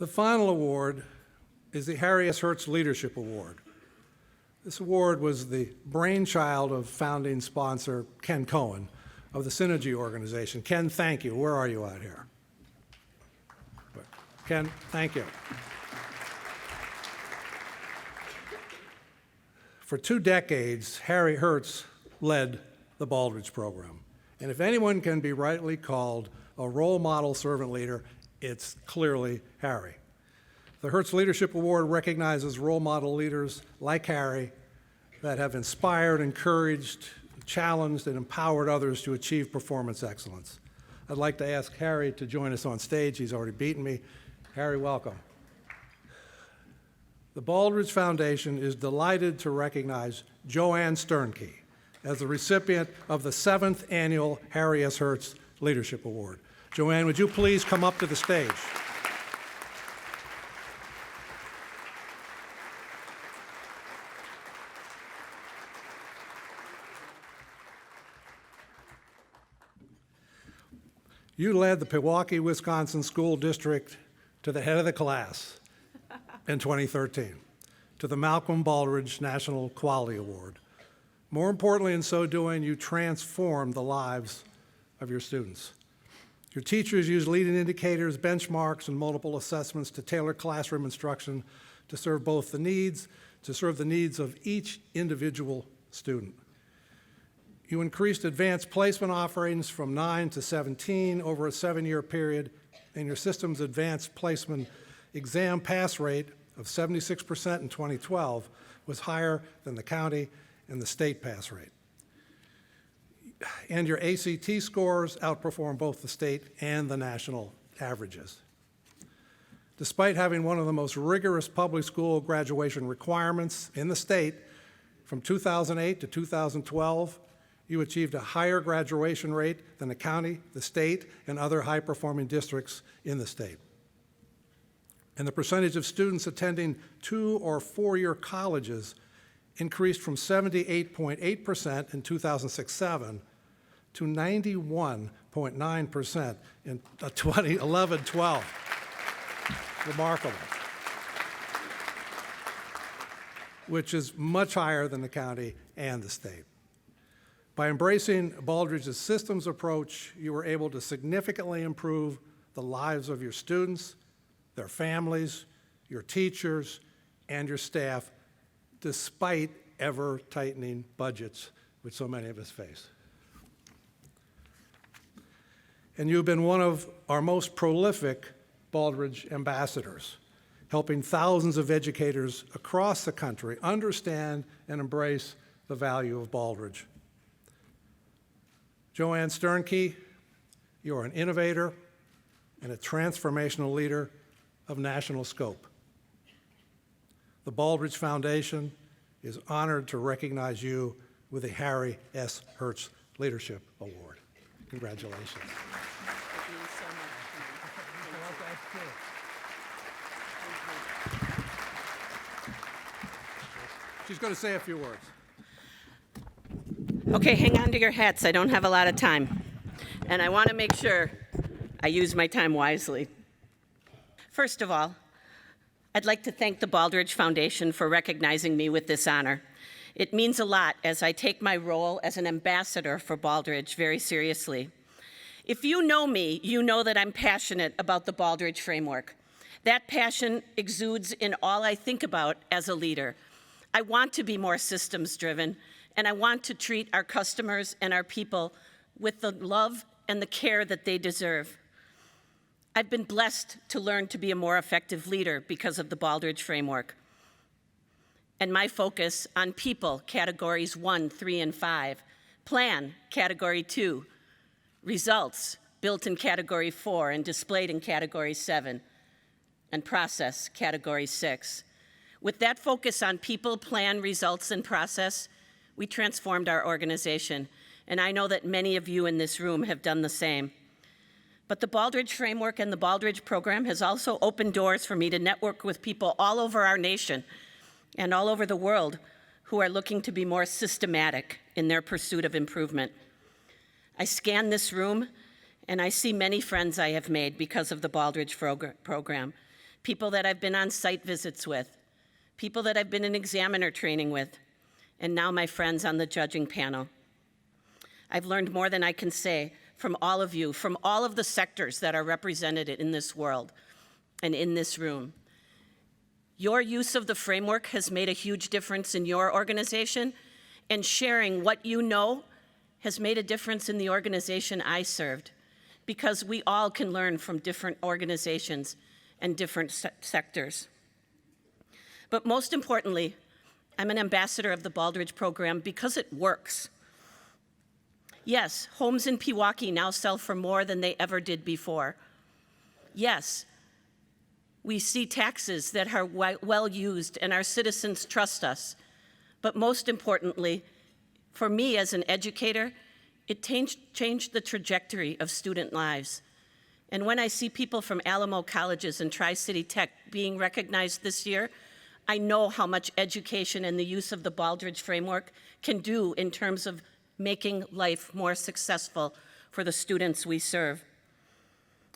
The final award is the Harry S. Hertz Leadership Award. This award was the brainchild of founding sponsor Ken Cohen of the Synergy organization. Ken, thank you. Where are you out here? Ken, thank you. For 2 decades, Harry Hertz led the Baldrige program. And if anyone can be rightly called a role model servant leader, it's clearly Harry. The Hertz Leadership Award recognizes role model leaders like Harry that have inspired, encouraged, challenged, and empowered others to achieve performance excellence. I'd like to ask Harry to join us on stage. He's already beaten me. Harry, welcome. The Baldrige Foundation is delighted to recognize JoAnne Sternke as the recipient of the 7th Annual Harry S. Hertz Leadership Award. JoAnne, would you please come up to the stage? You led the Pewaukee, Wisconsin School District to the head of the class in 2013, to the Malcolm Baldrige National Quality Award. More importantly, in so doing, you transformed the lives of your students. Your teachers used leading indicators, benchmarks, and multiple assessments to tailor classroom instruction to serve the needs of each individual student. You increased advanced placement offerings from 9 to 17 over a 7-year period, and your system's advanced placement exam pass rate of 76% in 2012 was higher than the county and the state pass rate. And your ACT scores outperform both the state and the national averages. Despite having one of the most rigorous public school graduation requirements in the state, from 2008 to 2012, you achieved a higher graduation rate than the county, the state, and other high-performing districts in the state. And the percentage of students attending 2- or 4-year colleges increased from 78.8% in 2006-07 to 91.9% in 2011-12. Remarkable. Which is much higher than the county and the state. By embracing Baldrige's systems approach, you were able to significantly improve the lives of your students, their families, your teachers, and your staff, despite ever-tightening budgets, which so many of us face. And you've been one of our most prolific Baldrige ambassadors, helping thousands of educators across the country understand and embrace the value of Baldrige. JoAnne Sternke, you are an innovator and a transformational leader of national scope. The Baldrige Foundation is honored to recognize you with the Harry S. Hertz Leadership Award. Congratulations. Thank you so much. She's going to say a few words. Okay, hang on to your hats. I don't have a lot of time. And I want to make sure I use my time wisely. First of all, I'd like to thank the Baldrige Foundation for recognizing me with this honor. It means a lot as I take my role as an ambassador for Baldrige very seriously. If you know me, you know that I'm passionate about the Baldrige framework. That passion exudes in all I think about as a leader. I want to be more systems-driven, and I want to treat our customers and our people with the love and the care that they deserve. I've been blessed to learn to be a more effective leader because of the Baldrige framework. And my focus on people, categories 1, 3, and 5, plan, category 2, results, built in category 4 and displayed in category 7, and process, category 6. With that focus on people, plan, results, and process, we transformed our organization, and I know that many of you in this room have done the same. But the Baldrige framework and the Baldrige program has also opened doors for me to network with people all over our nation and all over the world who are looking to be more systematic in their pursuit of improvement. I scan this room and I see many friends I have made because of the Baldrige program. people that I've been on site visits with, people that I've been in examiner training with, and now my friends on the judging panel. I've learned more than I can say from all of you, from all of the sectors that are represented in this world and in this room. Your use of the framework has made a huge difference in your organization, and sharing what you know has made a difference in the organization I served, because we all can learn from different organizations and different sectors. But most importantly, I'm an ambassador of the Baldrige program because it works. Yes, homes in Pewaukee now sell for more than they ever did before. Yes, we see taxes that are well used and our citizens trust us. But most importantly, for me as an educator, it changed the trajectory of student lives. And when I see people from Alamo colleges and Tri-City Tech being recognized this year, I know how much education and the use of the Baldrige framework can do in terms of making life more successful for the students we serve.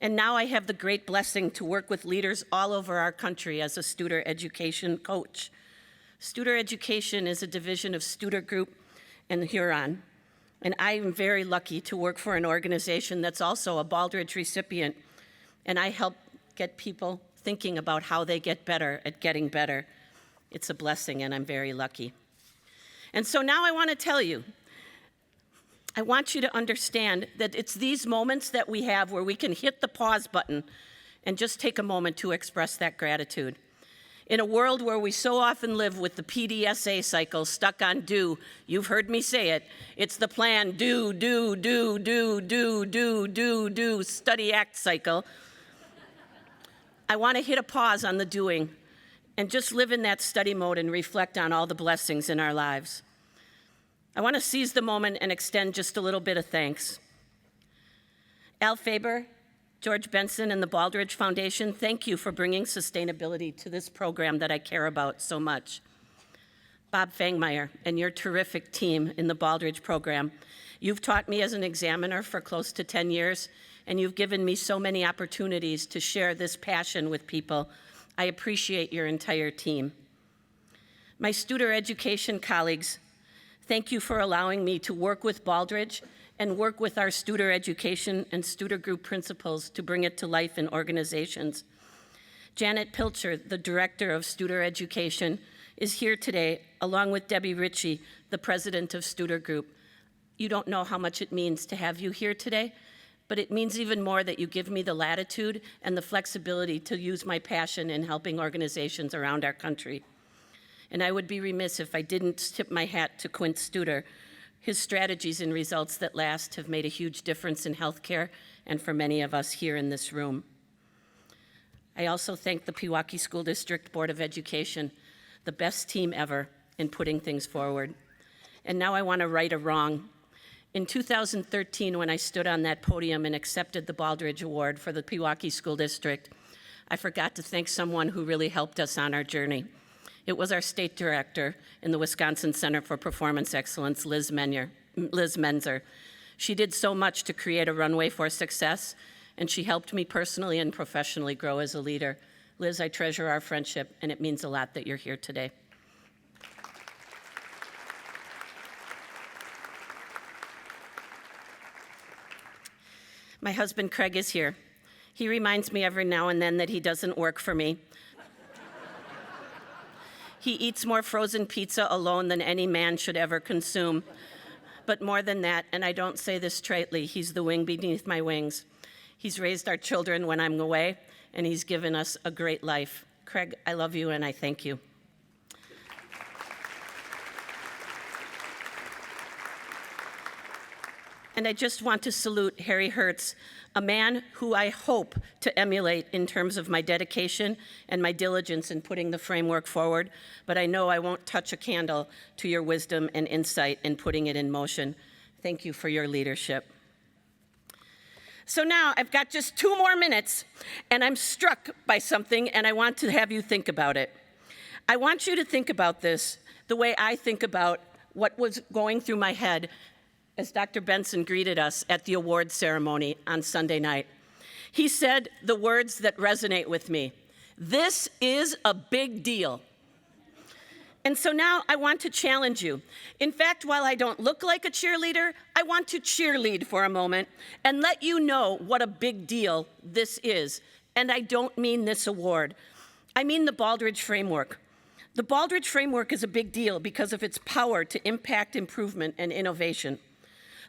And now I have the great blessing to work with leaders all over our country as a Studer education coach. Studer education is a division of Studer Group and JoAnne, and I am very lucky to work for an organization that's also a Baldrige recipient, and I help get people thinking about how they get better at getting better. It's a blessing, and I'm very lucky. And so now I want to tell you, I want you to understand that it's these moments that we have where we can hit the pause button and just take a moment to express that gratitude. In a world where we so often live with the PDSA cycle stuck on do, you've heard me say it, it's the plan do, study, act cycle. I want to hit a pause on the doing and just live in that study mode and reflect on all the blessings in our lives. I want to seize the moment and extend just a little bit of thanks. Al Faber, George Benson, and the Baldrige Foundation, thank you for bringing sustainability to this program that I care about so much. Bob Fangmeyer and your terrific team in the Baldrige program, you've taught me as an examiner for close to 10 years, and you've given me so many opportunities to share this passion with people. I appreciate your entire team. My Studer education colleagues, thank you for allowing me to work with Baldrige and work with our Studer education and Studer Group principals to bring it to life in organizations. Janet Pilcher, the director of Studer education, is here today, along with Debbie Ritchie, the president of Studer Group. You don't know how much it means to have you here today, but it means even more that you give me the latitude and the flexibility to use my passion in helping organizations around our country. And I would be remiss if I didn't tip my hat to Quint Studer. His strategies and results that last have made a huge difference in healthcare and for many of us here in this room. I also thank the Pewaukee School District Board of Education, the best team ever in putting things forward. And now I want to right a wrong. In 2013, when I stood on that podium and accepted the Baldrige Award for the Pewaukee School District, I forgot to thank someone who really helped us on our journey. It was our state director in the Wisconsin Center for Performance Excellence, Liz Menzer. She did so much to create a runway for success, and she helped me personally and professionally grow as a leader. Liz, I treasure our friendship, and it means a lot that you're here today. My husband, Craig, is here. He reminds me every now and then that he doesn't work for me. He eats more frozen pizza alone than any man should ever consume. But more than that, and I don't say this tritely, he's the wing beneath my wings. He's raised our children when I'm away, and he's given us a great life. Craig, I love you and I thank you. And I just want to salute Harry Hertz, a man who I hope to emulate in terms of my dedication and my diligence in putting the framework forward, but I know I won't touch a candle to your wisdom and insight in putting it in motion. Thank you for your leadership. So now I've got just 2 more minutes, and I'm struck by something, and I want to have you think about it. I want you to think about this the way I think about what was going through my head as Dr. Benson greeted us at the awards ceremony on Sunday night. He said the words that resonate with me. This is a big deal. And so now I want to challenge you. In fact, while I don't look like a cheerleader, I want to cheerlead for a moment and let you know what a big deal this is. And I don't mean this award. I mean the Baldrige Framework. The Baldrige Framework is a big deal because of its power to impact improvement and innovation.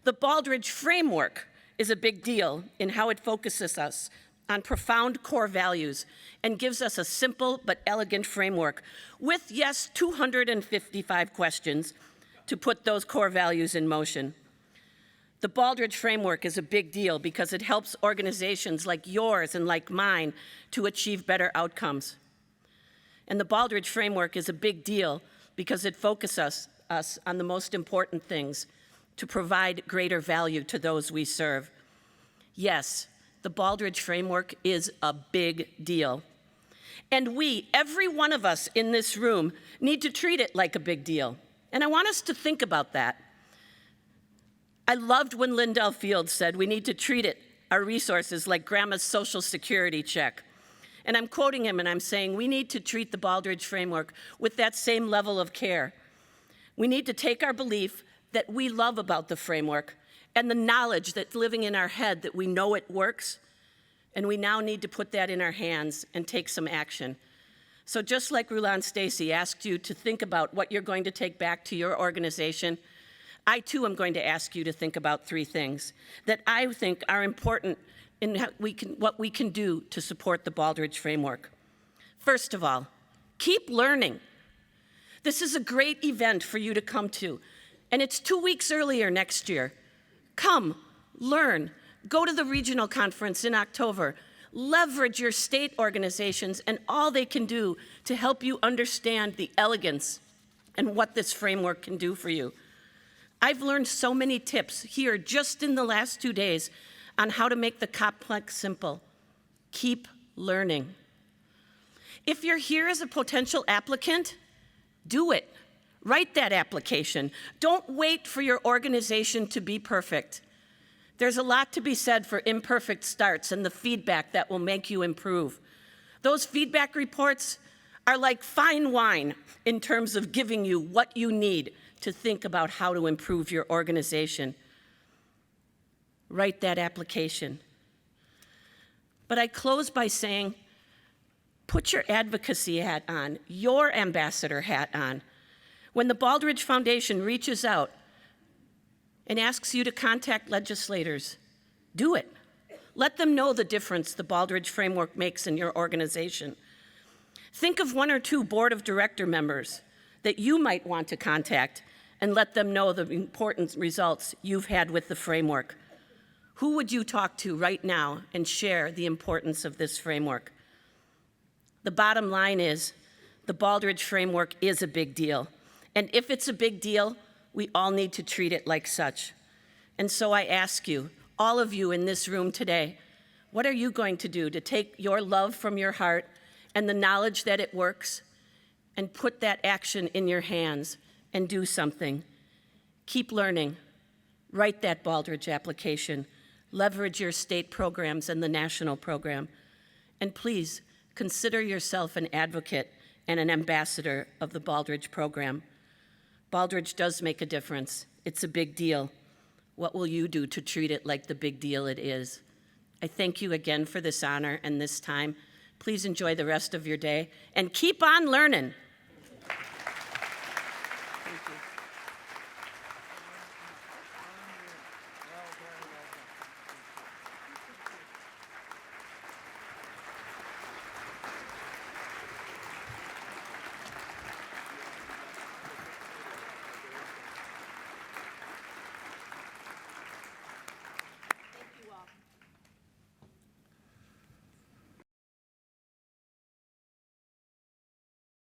The Baldrige Framework is a big deal in how it focuses us on profound core values and gives us a simple but elegant framework with, yes, 255 questions to put those core values in motion. The Baldrige Framework is a big deal because it helps organizations like yours and like mine to achieve better outcomes. And the Baldrige Framework is a big deal because it focuses us on the most important things to provide greater value to those we serve. Yes, the Baldrige Framework is a big deal. And we, every one of us in this room, need to treat it like a big deal. And I want us to think about that. I loved when Lindell Fields said we need to treat our resources like grandma's Social Security check. And I'm quoting him and I'm saying we need to treat the Baldrige Framework with that same level of care. We need to take our belief that we love about the framework and the knowledge that's living in our head that we know it works, and we now need to put that in our hands and take some action. So just like Rulon Stacy asked you to think about what you're going to take back to your organization, I too am going to ask you to think about 3 things that I think are important in what we can do to support the Baldrige Framework. First of all, keep learning. This is a great event for you to come to, and it's 2 weeks earlier next year. Come, learn, go to the regional conference in October, leverage your state organizations and all they can do to help you understand the elegance and what this framework can do for you. I've learned so many tips here just in the last 2 days on how to make the complex simple. Keep learning. If you're here as a potential applicant, do it. Write that application. Don't wait for your organization to be perfect. There's a lot to be said for imperfect starts and the feedback that will make you improve. Those feedback reports are like fine wine in terms of giving you what you need to think about how to improve your organization. Write that application. But I close by saying, put your advocacy hat on, your ambassador hat on. When the Baldrige Foundation reaches out and asks you to contact legislators, do it. Let them know the difference the Baldrige Framework makes in your organization. Think of 1 or 2 board of director members that you might want to contact and let them know the important results you've had with the framework. Who would you talk to right now and share the importance of this framework? The bottom line is the Baldrige Framework is a big deal. And if it's a big deal, we all need to treat it like such. And so I ask you, all of you in this room today, what are you going to do to take your love from your heart and the knowledge that it works and put that action in your hands and do something? Keep learning. Write that Baldrige application. Leverage your state programs and the national program. And please, consider yourself an advocate and an ambassador of the Baldrige program. Baldrige does make a difference. It's a big deal. What will you do to treat it like the big deal it is? I thank you again for this honor and this time. Please enjoy the rest of your day and keep on learning.